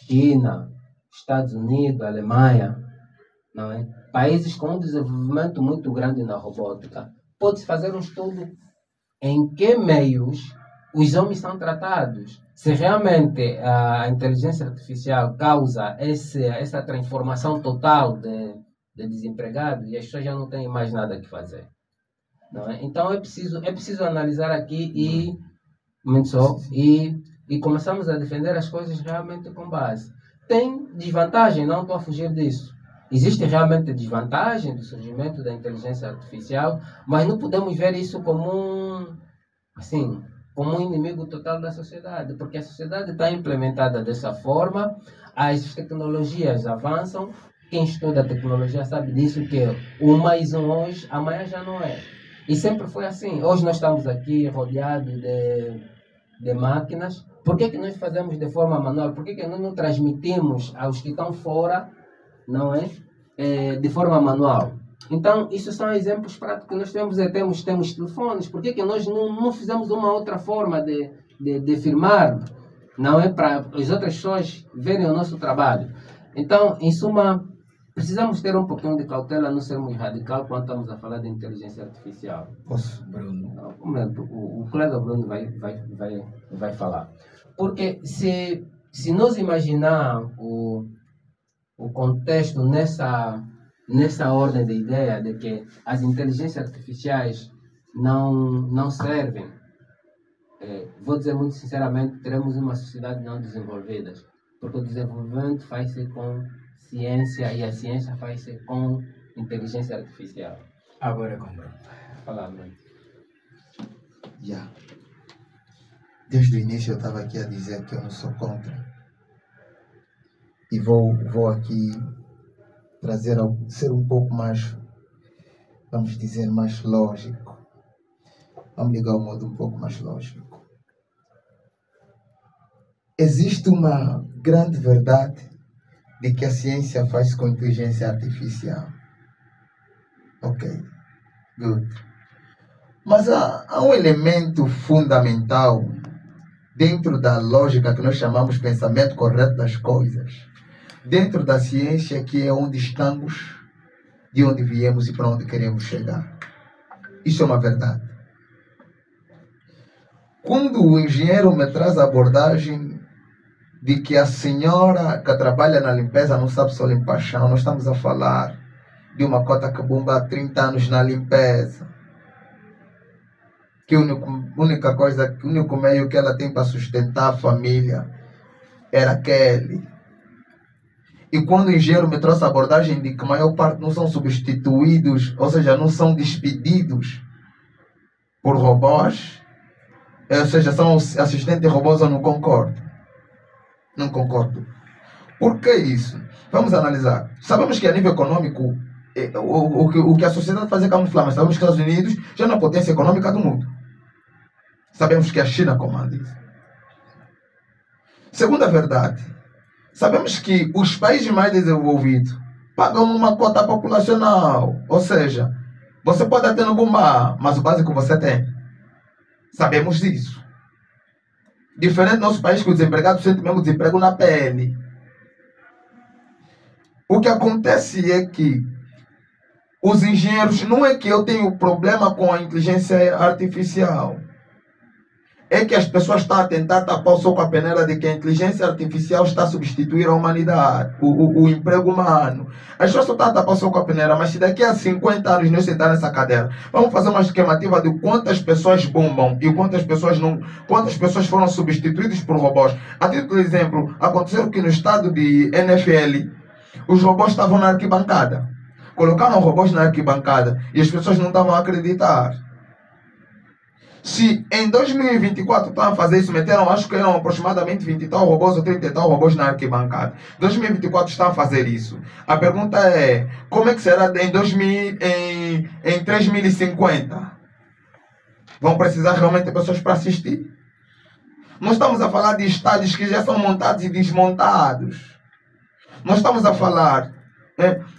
China, Estados Unidos, Alemanha, não é? Países com um desenvolvimento muito grande na robótica. Pode-se fazer um estudo em que meios os homens são tratados. Se realmente a inteligência artificial causa essa transformação total de desempregados, e as pessoas já não têm mais nada que fazer. Não é? Então é preciso analisar aqui e começamos a defender as coisas realmente com base. Tem desvantagem, não estou a fugir disso. Existe realmente desvantagem do surgimento da inteligência artificial, mas não podemos ver isso como um inimigo total da sociedade, porque a sociedade está implementada dessa forma, as tecnologias avançam, quem estuda a tecnologia sabe disso, que 1 mais 1 hoje, amanhã já não é. E sempre foi assim. Hoje nós estamos aqui rodeados de máquinas. Por que nós fazemos de forma manual? Por que nós não transmitimos aos que estão fora, não é? De forma manual? Então, isso são exemplos práticos que nós temos telefones. Por que nós não fizemos uma outra forma de firmar, não é? Para as outras pessoas verem o nosso trabalho. Então, em suma, precisamos ter um pouquinho de cautela, não sermos radical quando estamos a falar de inteligência artificial. Posso? Bruno. O colega Bruno vai falar. Porque se nós imaginar o contexto nessa ordem de ideia de que as inteligências artificiais não servem, vou dizer muito sinceramente, teremos uma sociedade não desenvolvida. Porque o desenvolvimento faz-se com ciência e a ciência faz-se com inteligência artificial. Agora com Bruno. Fala, Bruno. Já. Desde o início eu estava aqui a dizer que eu não sou contra. E vou aqui trazer algo, ser um pouco mais, vamos dizer, mais lógico. Vamos ligar o modo um pouco mais lógico. Existe uma grande verdade de que a ciência faz com inteligência artificial. Ok, good. Mas há um elemento fundamental dentro da lógica que nós chamamos pensamento correto das coisas, dentro da ciência, que é onde estamos, de onde viemos e para onde queremos chegar. Isso é uma verdade. Quando o engenheiro me traz a abordagem de que a senhora que trabalha na limpeza não sabe só limpar chão, nós estamos a falar de uma cota que bomba há 30 anos na limpeza, que o único meio que ela tem para sustentar a família era aquele. E quando o engenheiro me trouxe a abordagem de que a maior parte não são substituídos, ou seja, não são despedidos por robôs, ou seja, são assistentes de robôs, eu não concordo. Não concordo. Por que isso? Vamos analisar. Sabemos que a nível econômico, o que a sociedade faz é camuflar, mas sabemos que os Estados Unidos já não é a potência econômica do mundo. Sabemos que a China comanda isso. Segunda verdade, sabemos que os países mais desenvolvidos pagam uma cota populacional. Ou seja, você pode até não bombar, mas o básico você tem. Sabemos disso. Diferente do nosso país, que o desempregado sente mesmo desemprego na pele. O que acontece é que os engenheiros, não é que eu tenho problema com a inteligência artificial. é que as pessoas estão a tentar tapar o sol com a peneira de que a inteligência artificial está a substituir a humanidade, o emprego humano. As pessoas só estão a tapar o sol com a peneira, mas se daqui a 50 anos nós sentar nessa cadeira, vamos fazer uma esquemativa de quantas pessoas bombam e quantas pessoas não, quantas pessoas foram substituídas por robôs. A título de exemplo, aconteceu que no estado de NFL, os robôs estavam na arquibancada. Colocaram robôs na arquibancada e as pessoas não estavam a acreditar. Se em 2024 estavam a fazer isso, meteram, acho que eram aproximadamente 20 e tal robôs ou 30 e tal robôs na arquibancada. 2024 está a fazer isso. A pergunta é, como é que será em 3050? Vão precisar realmente de pessoas para assistir? Nós estamos a falar de estádios que já são montados e desmontados. Nós estamos a falar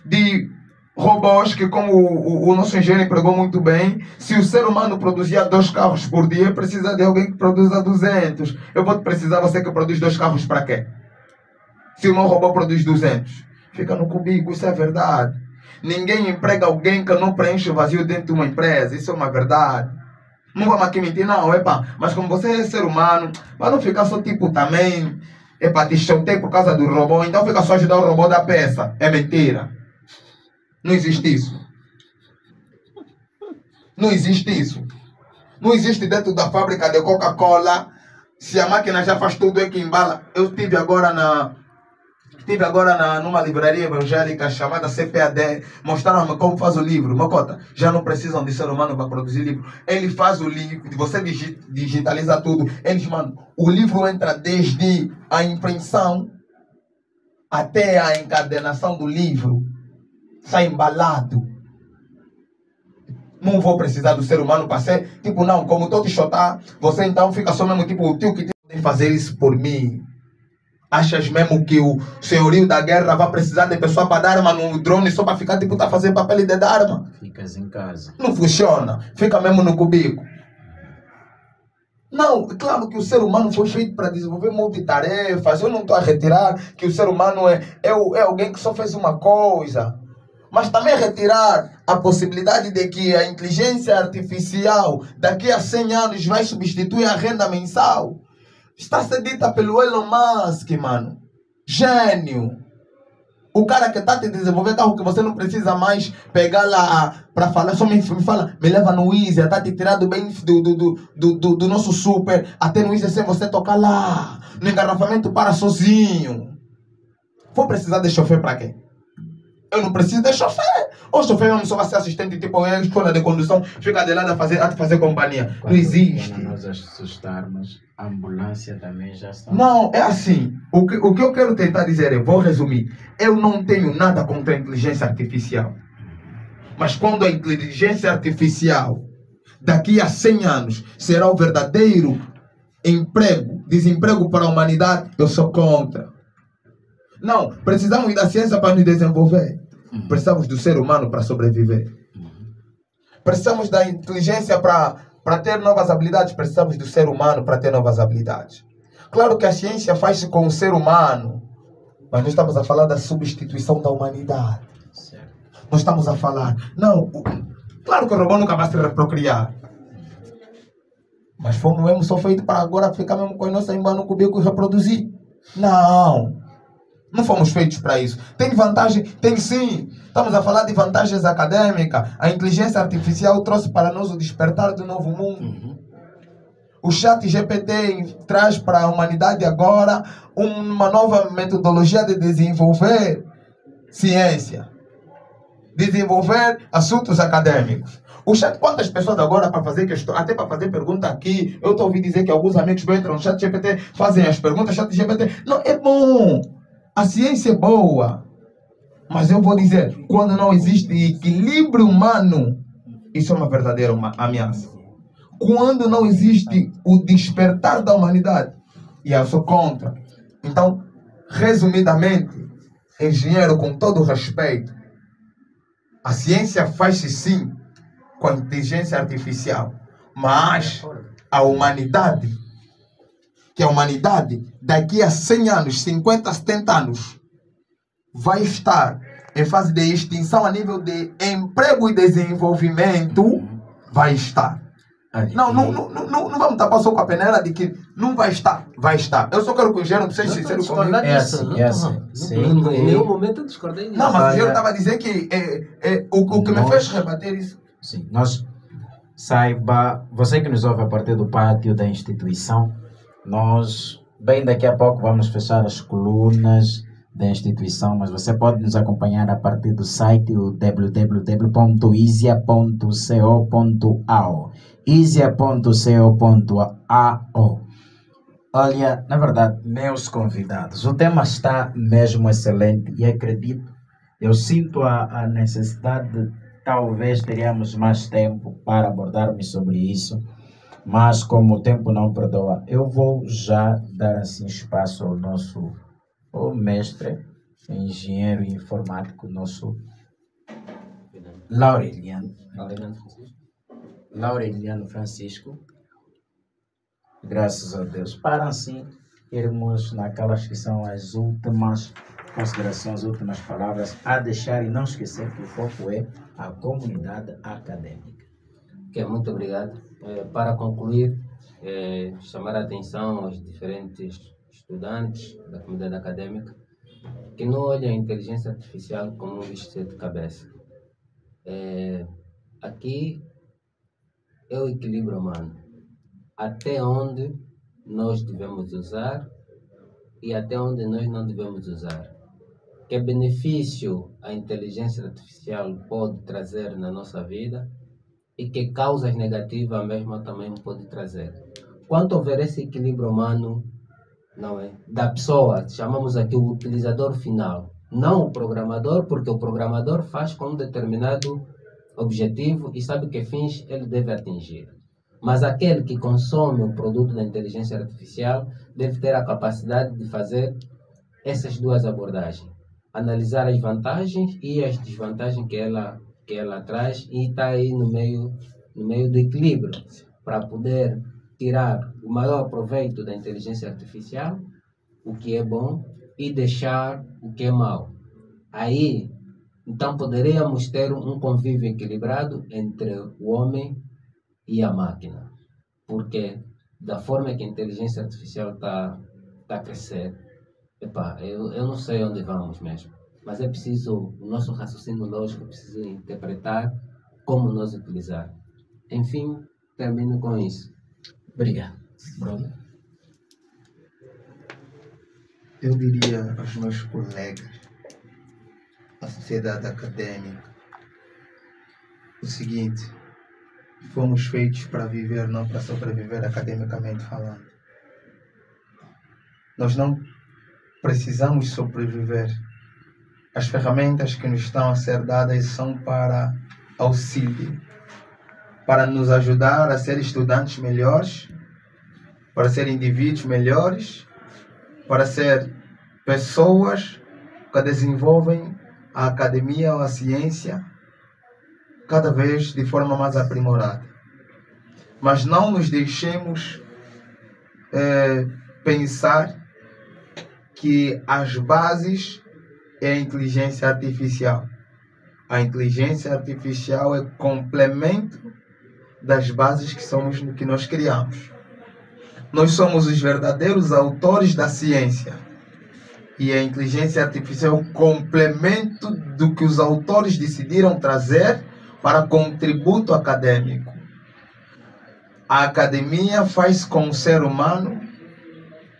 de robôs que, como o nosso engenheiro empregou muito bem, se o ser humano produzia 2 carros por dia, precisa de alguém que produza 200. Eu vou precisar você que produz 2 carros para quê? Se o meu robô produz 200. Fica no cubículo, isso é verdade. Ninguém emprega alguém que não preenche o vazio dentro de uma empresa, isso é uma verdade. Não vamos aqui mentir, não, mas como você é ser humano, para não ficar só tipo também, te chutei por causa do robô, então fica só ajudar o robô da peça. É mentira. Não existe isso. Não existe isso. Não existe dentro da fábrica de Coca-Cola. Se a máquina já faz tudo, é que embala. Eu estive agora numa livraria evangélica chamada CPAD. Mostraram-me como faz o livro. Mocota, já não precisam de ser humano para produzir livro. Ele faz o livro, você digitaliza tudo. Eles, mano, o livro entra desde a impressão até a encadernação do livro. Sai embalado. Não vou precisar do ser humano para ser, tipo, não, como estou te chotar, você então fica só mesmo, tipo, o tio que tem que fazer isso por mim. Achas mesmo que o senhorio da guerra vai precisar de pessoa para dar arma no drone só para ficar, tipo, tá fazendo papel de dar arma? Ficas em casa. Não funciona. Fica mesmo no cubico. Não, claro que o ser humano foi feito para desenvolver multitarefas. Eu não estou a retirar que o ser humano é alguém que só fez uma coisa. Mas também retirar a possibilidade de que a inteligência artificial daqui a 100 anos vai substituir a renda mensal. Está a ser dita pelo Elon Musk, mano. Gênio. O cara que está a te desenvolver carro que você não precisa mais pegar lá para falar, só me fala, me leva no Easy, está a te tirar do bem do nosso super, até no Easy sem você tocar lá. No engarrafamento para sozinho. Vou precisar de chofer para quê? Eu não preciso de chofer. O chofer não só vai ser assistente, tipo, é a escola de condução, fica de lado a te fazer companhia. Não existe. Quando nós assustarmos, a ambulância também já está. Não, é assim. O que eu quero tentar dizer é, vou resumir. Eu não tenho nada contra a inteligência artificial. Mas quando a inteligência artificial, daqui a 100 anos, será o verdadeiro desemprego para a humanidade, eu sou contra. Não, precisamos da ciência para nos desenvolver. Precisamos do ser humano para sobreviver. Precisamos da inteligência para ter novas habilidades. Precisamos do ser humano para ter novas habilidades. Claro que a ciência faz-se com o ser humano, mas nós estamos a falar da substituição da humanidade. Certo. Nós estamos a falar... Não, claro que o robô nunca vai se reprocriar. Mas fomos mesmo só feitos para agora ficar mesmo com a nossa emba no cubículo e reproduzir. Não. Não fomos feitos para isso. Tem vantagem? Tem sim. Estamos a falar de vantagens acadêmicas. A inteligência artificial trouxe para nós o despertar do novo mundo. O chat GPT traz para a humanidade agora uma nova metodologia de desenvolver ciência. Desenvolver assuntos acadêmicos. O chat, quantas pessoas agora para fazer questão, até para fazer pergunta aqui, eu estou ouvindo dizer que alguns amigos entram no chat GPT, fazem as perguntas, chat GPT. Não, é bom. A ciência é boa, mas eu vou dizer, quando não existe equilíbrio humano, isso é uma verdadeira ameaça. Quando não existe o despertar da humanidade, e eu sou contra. Então, resumidamente, engenheiro, com todo o respeito, a ciência faz-se sim com a inteligência artificial, mas a humanidade, que a humanidade daqui a 100 anos, 50, 70 anos, vai estar em fase de extinção a nível de emprego e desenvolvimento, vai estar. Não vamos tapar só com a peneira de que não vai estar. Vai estar. Eu só quero que o Geraldo seja sincero comigo. É assim. Em nenhum momento eu discordei disso. Não, mas o Geraldo estava a dizer que o que me fez rebater isso. Sim, nós saiba, você que nos ouve a partir do pátio da instituição, nós, bem daqui a pouco, vamos fechar as colunas da instituição, mas você pode nos acompanhar a partir do site www.isia.co.au isia.co.au. Olha, na verdade, meus convidados, o tema está mesmo excelente e acredito, eu sinto a necessidade de talvez teríamos mais tempo para abordarmos sobre isso, mas como o tempo não perdoa, eu vou já dar assim espaço ao nosso mestre, engenheiro informático, nosso Laureliano Francisco. Graças a Deus. Para assim irmos naquelas que são as últimas considerações, últimas palavras a deixar e não esquecer que o foco é a comunidade acadêmica. Muito obrigado. Para concluir, chamar a atenção aos diferentes estudantes da comunidade acadêmica que não olhem a inteligência artificial como um bicho de sete cabeças. Aqui é o equilíbrio humano. Até onde nós devemos usar e até onde nós não devemos usar. Que benefício a inteligência artificial pode trazer na nossa vida e que causas negativas a mesma também pode trazer. Quanto houver esse equilíbrio humano, não é, da pessoa, chamamos aqui o utilizador final, não o programador, porque o programador faz com um determinado objetivo e sabe que fins ele deve atingir. Mas aquele que consome o produto da inteligência artificial deve ter a capacidade de fazer essas duas abordagens. Analisar as vantagens e as desvantagens que ela traz e está aí no meio do equilíbrio para poder tirar o maior proveito da inteligência artificial, o que é bom, e deixar o que é mau. Aí, então, poderíamos ter um convívio equilibrado entre o homem e a máquina, porque da forma que a inteligência artificial está a crescer, eu não sei onde vamos mesmo, mas é preciso, o nosso raciocínio lógico precisa interpretar como nós utilizar. Enfim, termino com isso. Obrigado. Bruno? Eu diria aos meus colegas, à sociedade acadêmica, o seguinte: fomos feitos para viver, não para sobreviver academicamente falando. Nós não precisamos sobreviver. As ferramentas que nos estão a ser dadas são para auxílio, para nos ajudar a ser estudantes melhores, para ser indivíduos melhores, para ser pessoas que desenvolvem a academia ou a ciência cada vez de forma mais aprimorada. Mas não nos deixemos pensar que as bases é a inteligência artificial. A inteligência artificial é complemento das bases que nós criamos. Nós somos os verdadeiros autores da ciência. E a inteligência artificial é o complemento do que os autores decidiram trazer para contributo acadêmico. A academia faz com o ser humano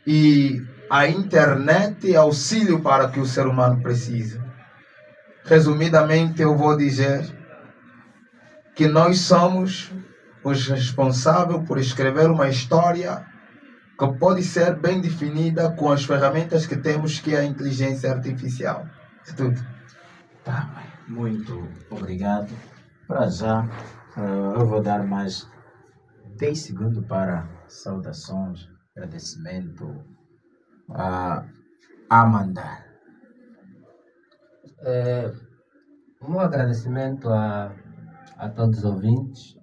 e a internet é auxílio para o que o ser humano precisa. Resumidamente, eu vou dizer que nós somos os responsáveis por escrever uma história que pode ser bem definida com as ferramentas que temos, que é a inteligência artificial. É tudo. Tá, muito obrigado. Para já, eu vou dar mais 10 segundos para saudações, agradecimento a Amanda. Um agradecimento a todos os ouvintes,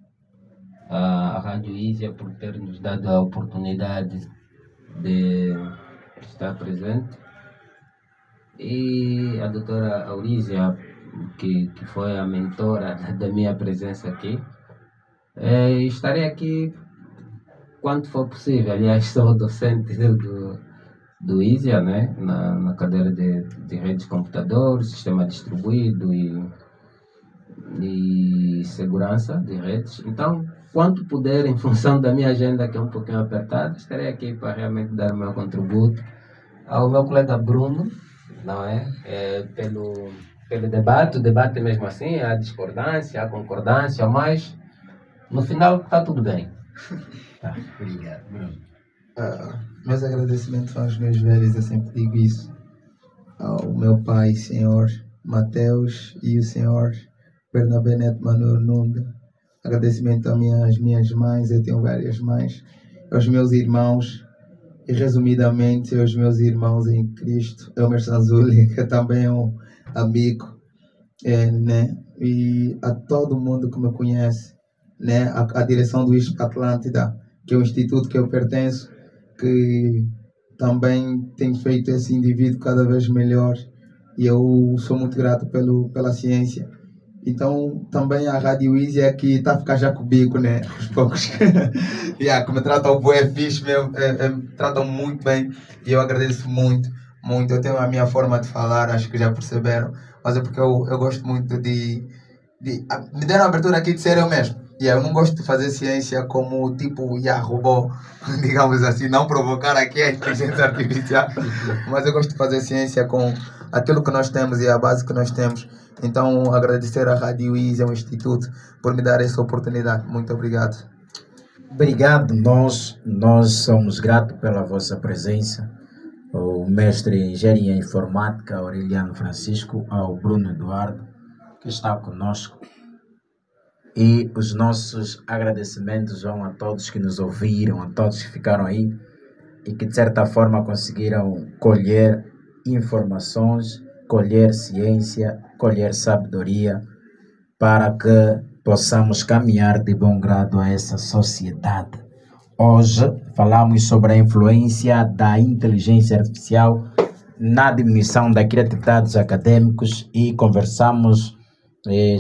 a Rádio Isia por ter nos dado a oportunidade de estar presente, e a doutora Aurísia, que foi a mentora da minha presença aqui. Estarei aqui quanto for possível. Aliás, sou docente do ISIA, né? na cadeira de redes de computadores, sistema distribuído e segurança de redes. Então, quanto puder, em função da minha agenda, que é um pouquinho apertada, estarei aqui para realmente dar o meu contributo ao meu colega Bruno, não é? Pelo debate. O debate mesmo assim, há discordância, há concordância, mas no final está tudo bem. Tá, obrigado, Bruno. Meus agradecimentos aos meus velhos, eu sempre digo isso. Ao meu pai, senhor Mateus, e o senhor Bernabé Neto Manuel Nunda. Agradecimento às minhas mães, eu tenho várias mães. Aos meus irmãos, e resumidamente aos meus irmãos em Cristo. Elmer Sanzuli, que também é um amigo, né? E a todo mundo que me conhece, né? A direção do ISP Atlântida, que é um instituto que eu pertenço, que também tem feito esse indivíduo cada vez melhor, e eu sou muito grato pela ciência. Então também a Rádio Easy é que está a ficar já com o bico, né? Aos poucos. Que me tratam bué fixe mesmo, me tratam muito bem, e eu agradeço muito. Eu tenho a minha forma de falar, acho que já perceberam, mas é porque eu gosto muito de me deram a abertura aqui de ser eu mesmo. Eu não gosto de fazer ciência como tipo robô, digamos assim, não provocar aqui a inteligência artificial, mas eu gosto de fazer ciência com aquilo que nós temos e a base que nós temos. Então, agradecer à Rádio Easy, ao Instituto, por me dar essa oportunidade. Muito obrigado. Obrigado, nós somos gratos pela vossa presença. O mestre em Engenharia Informática, Aureliano Francisco, ao Bruno Eduardo, que está conosco. E os nossos agradecimentos vão a todos que nos ouviram, a todos que ficaram aí e que de certa forma conseguiram colher informações, colher ciência, colher sabedoria, para que possamos caminhar de bom grado a essa sociedade. Hoje falamos sobre a influência da inteligência artificial na diminuição da criatividade dos acadêmicos e conversamos,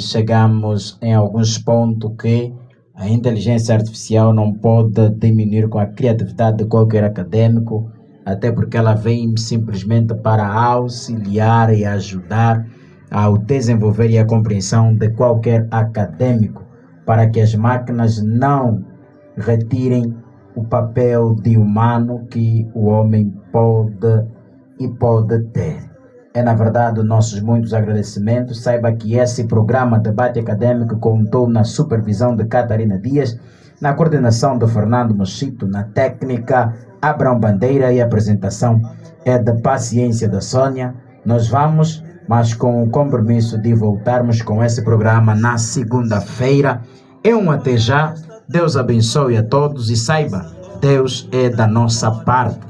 chegamos em alguns pontos que a inteligência artificial não pode diminuir com a criatividade de qualquer acadêmico, até porque ela vem simplesmente para auxiliar e ajudar ao desenvolver e a compreensão de qualquer acadêmico, para que as máquinas não retirem o papel de humano que o homem pode ter. Na verdade, nossos muitos agradecimentos. Saiba que esse programa Debate Acadêmico contou na supervisão de Catarina Dias, na coordenação de Fernando Mochito, na técnica Abrão Bandeira e a apresentação é da Paciência da Sônia. Nós vamos, mas com o compromisso de voltarmos com esse programa na segunda-feira. Até já. Deus abençoe a todos e saiba, Deus é da nossa parte.